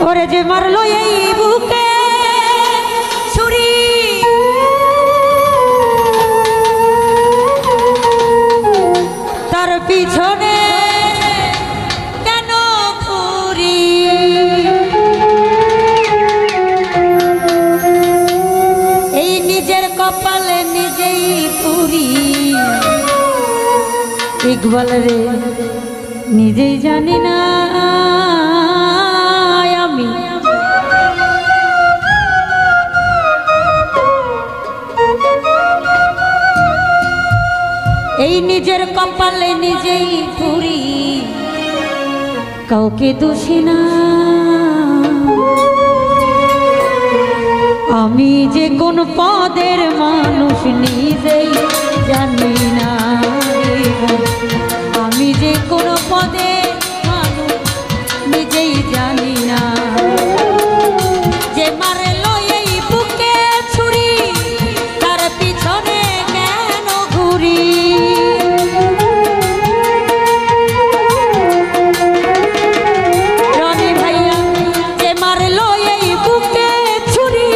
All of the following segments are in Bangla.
ওরে যে মারলো এই বুকে ছুরি, তার পিছনে কেন ঘুরি? এই নিজের কপালে নিজেই পুরি। ইকবাল রে নিজেই জানি না আমি এই নিজের কপালে নিজেই পুরি, কাউকে দোষী না। আমি যে কোন পদের মানুষ নিজেই জানি না। আমি যে কোন পদের মানুষ নিজেই জানি না। যে মারলো এই বুকে ছুরি, তার পিছনে কেন ঘুরি? রনি ভাইয়া, যে মারলো এই বুকে ছুরি,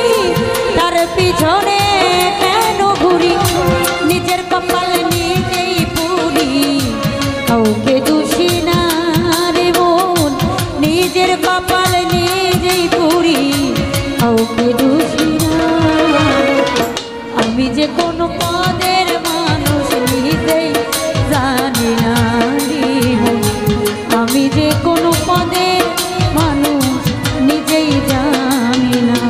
তার পিছনে কেন ঘুরি? নিজের কপাল নিজেই পুরি, কাউকে দোষী না রে বোন। নিজের কপাল নিজেই পুরি, কাউকে দোষী না। আমি যে কোন পদের মানুষ নিজেই জানি না রে বোন। আমি যে কোন পদের মানুষ নিজেই জানি না।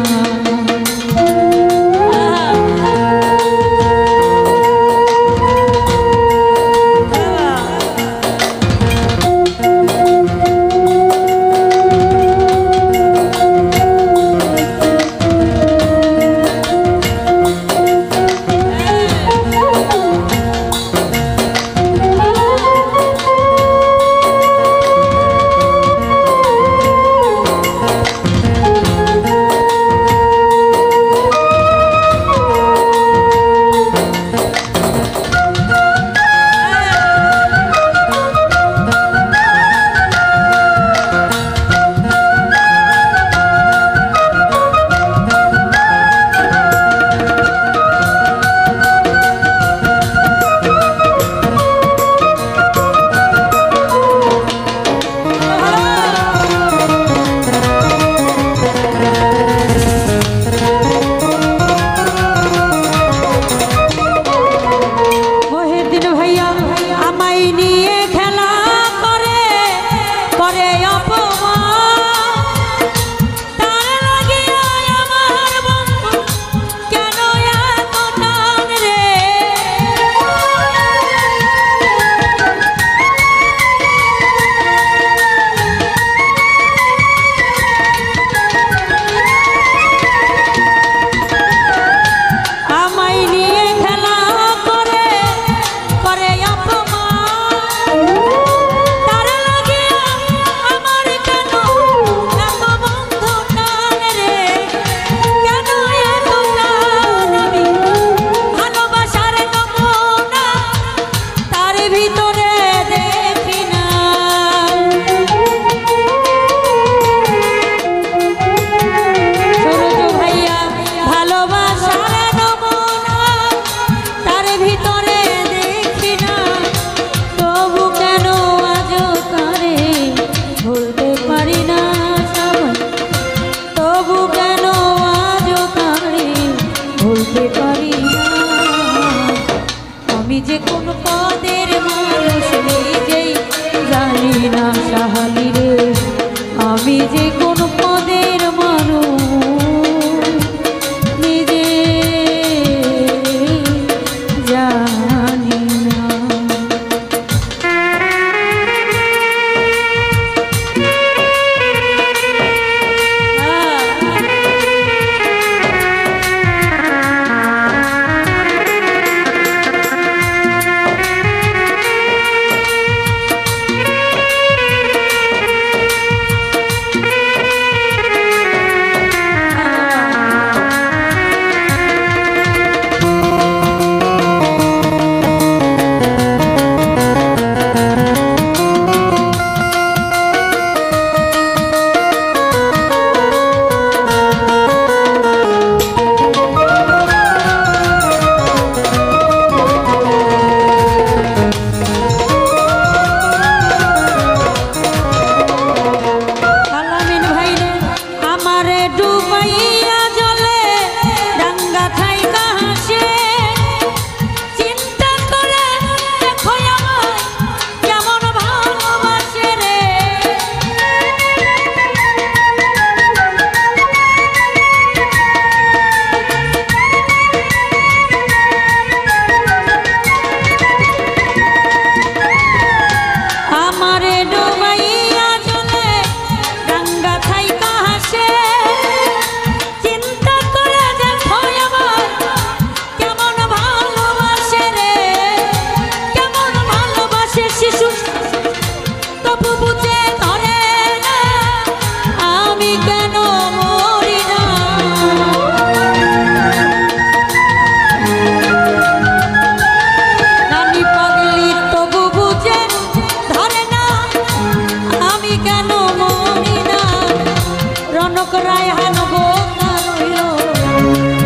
রনক রায়হান বোকা রইল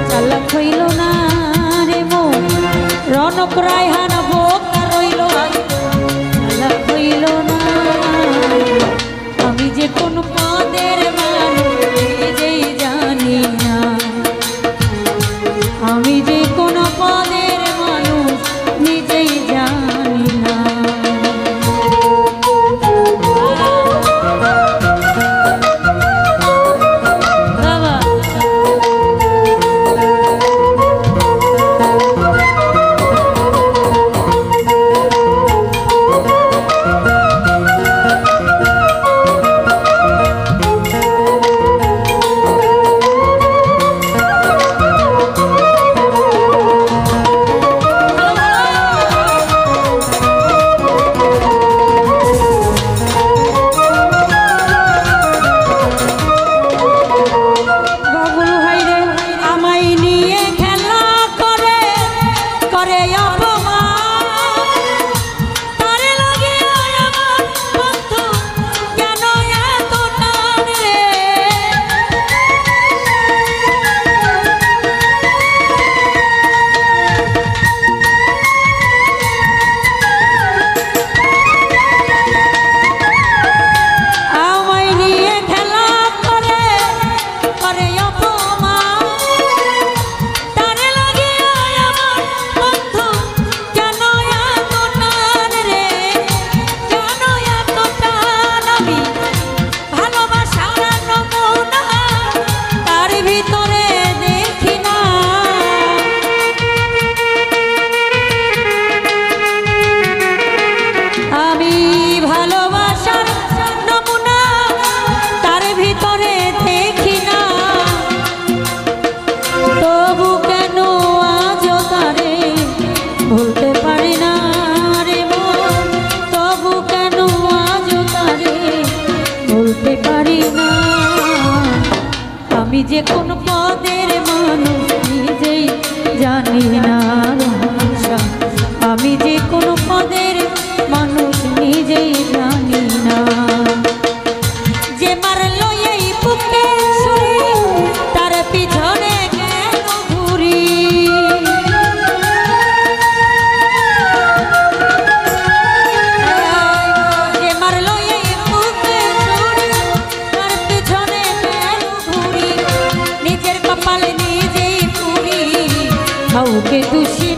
চালাক হইল না রে মন রনক রায়হান বোকা রইল চালাক হইল না আমি যে কোন পদের মানুষ নিজেই জানি না আমি যে কোন পদের মানুষ নিজেই জানি না ভুলতে পারি না রে মন তবু কেন আজ তারে ভুলতে পারি না আমি যে কোন পদের মানুষ নিজেই জানি না আমি যে কোন পদের মানুষ নিজেই জানি না যে মারলো এই বুকে ছুরি তার পিছনে কেন ঘুরি কাউকে দোষী